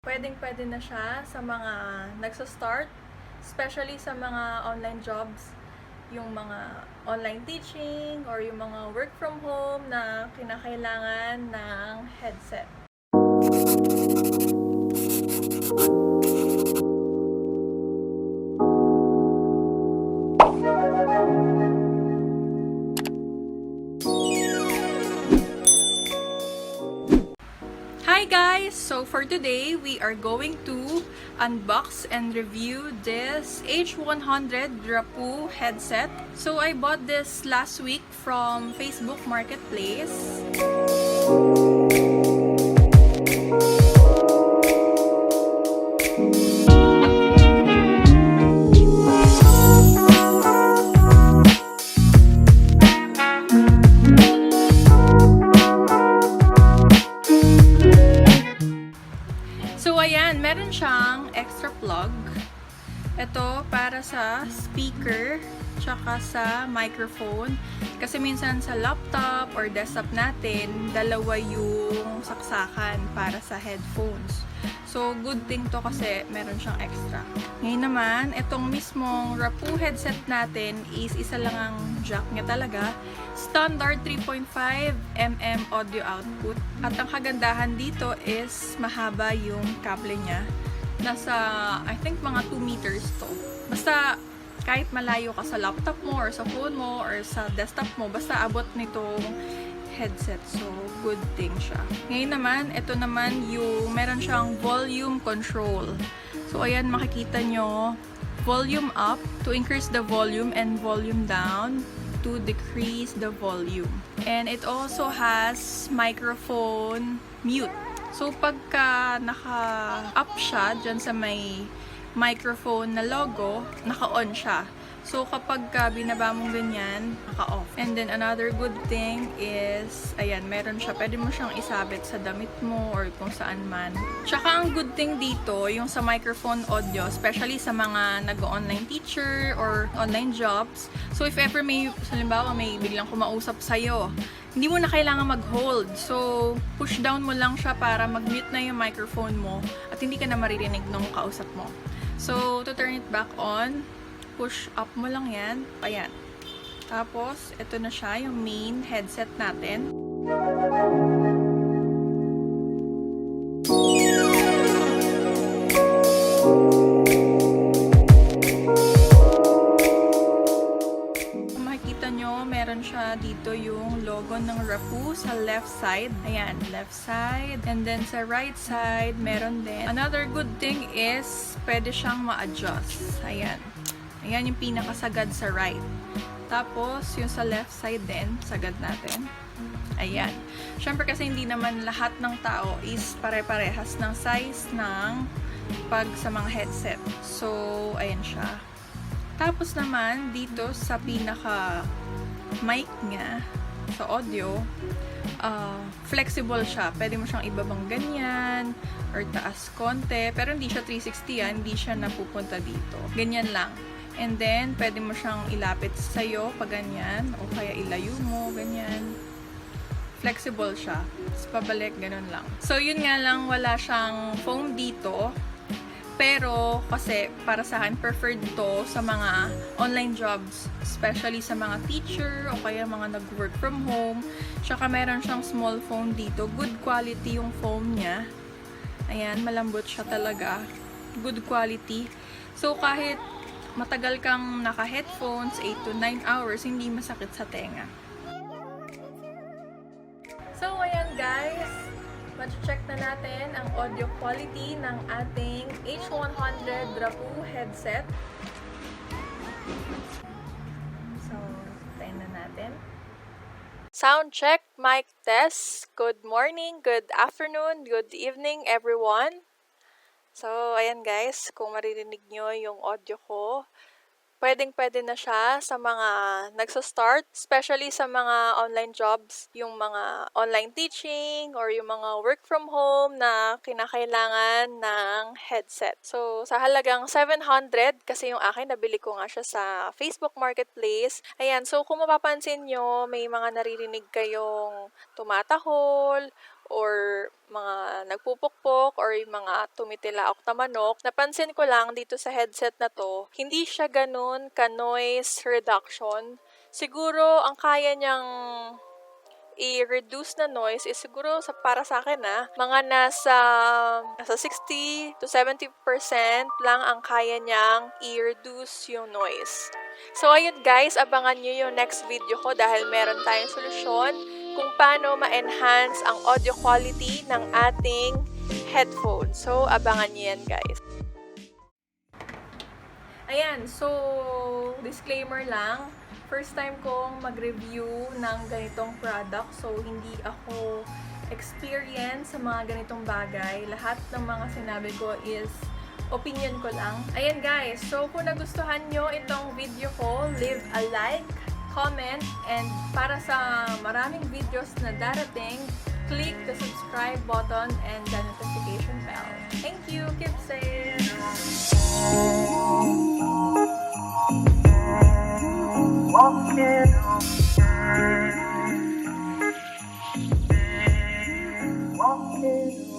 Pwedeng-pwede na siya sa mga nagsa-start, especially sa mga online jobs, yung mga online teaching or yung mga work from home na kinakailangan ng headset. Hi guys! So for today, we are going to unbox and review this H100 Rapoo headset. So I bought this last week from Facebook Marketplace. So ayan, meron siyang extra plug. Ito para sa speaker tsaka sa microphone. Kasi minsan sa laptop or desktop natin, dalawa yung saksakan para sa headphones. So good thing to kasi meron siyang extra. Ngayon naman, itong mismong Rapoo headset natin is isa lang ang jack niya talaga. Standard 3.5mm audio output. At ang kagandahan dito is mahaba yung kable niya. Nasa, I think, mga 2 meters to. Basta, kahit malayo ka sa laptop mo, or sa phone mo, or sa desktop mo, basta abot nitong headset. So, good thing siya. Ngayon naman, ito naman yung meron siyang volume control. So, ayan, makikita nyo, volume up to increase the volume and volume down to decrease the volume. And it also has microphone mute. So, pagka naka-up siya dyan sa may microphone na logo, naka-on siya. So, kapag binaba mong ganyan, naka-off. And then, another good thing is, ayan, meron siya. Pwede mo siyang isabit sa damit mo or kung saan man. Tsaka, ang good thing dito, yung sa microphone audio, especially sa mga nag-online teacher or online jobs. So, if ever may, halimbawa, may biglang kumausap sa'yo, hindi mo na kailangan mag-hold. So, push down mo lang siya para mag-mute na yung microphone mo at hindi ka na maririnig nung kausap mo. So, to turn it back on, push up mo lang yan. Ayan. Tapos, ito na siya, yung main headset natin. Meron siya dito yung logo ng Rapoo sa left side. Ayan, left side. And then sa right side, meron din. Another good thing is, pwede siyang ma-adjust. Ayan. Ayan yung pinakasagad sa right. Tapos, yung sa left side din, sagad natin. Ayan. Siyempre kasi hindi naman lahat ng tao is pare-parehas ng size ng pag sa mga headset. So, ayan siya. Tapos naman, dito sa pinaka mic niya sa audio, flexible siya. Pwede mo siyang ibabang ganyan or taas konti. Pero hindi siya 360 yan. Hindi siya napupunta dito. Ganyan lang. And then, pwede mo siyang ilapit sa'yo pag ganyan. O kaya ilayo mo, ganyan. Flexible siya. Tapos pabalik, ganun lang. So, yun nga lang, wala siyang foam dito. Pero, kasi para sa akin, preferred to sa mga online jobs. Especially sa mga teacher o kaya mga nag-work from home. Tsaka meron siyang small foam dito. Good quality yung foam niya. Ayan, malambot siya talaga. Good quality. So, kahit matagal kang naka-headphones, 8 to 9 hours, hindi masakit sa tenga. So, ayan guys. Check na natin ang audio quality ng ating H100 Rapoo headset. So, tayin na natin. Sound check, mic test. Good morning, good afternoon, good evening everyone. So, ayan guys, kung maririnig nyo yung audio ko, pwedeng-pwede na siya sa mga nagsa-start, especially sa mga online jobs, yung mga online teaching or yung mga work from home na kinakailangan ng headset. So, sa halagang 700, kasi yung akin, nabili ko nga siya sa Facebook Marketplace. Ayan, so kung mapapansin nyo, may mga naririnig kayong tumatahol or mga nagpupukpok or yung mga tumitilaok na manok. Napansin ko lang dito sa headset na to, hindi siya ganun ka-noise reduction. Siguro ang kaya niyang i-reduce na noise is siguro para sa akin mga nasa 60 to 70% lang ang kaya niyang i-reduce yung noise. So ayun guys, abangan nyo yung next video ko dahil meron tayong solusyon kung paano ma-enhance ang audio quality ng ating headphone. So abangan nyo yan guys. Ayan, so disclaimer lang, first time kong mag-review ng ganitong product, so hindi ako experience sa mga ganitong bagay. Lahat ng mga sinabi ko is opinion ko lang. Ayan guys, so kung nagustuhan nyo itong video ko, leave a like, comment, and para sa maraming videos na darating, click the subscribe button and the notification bell. Thank you, keep safe! Walking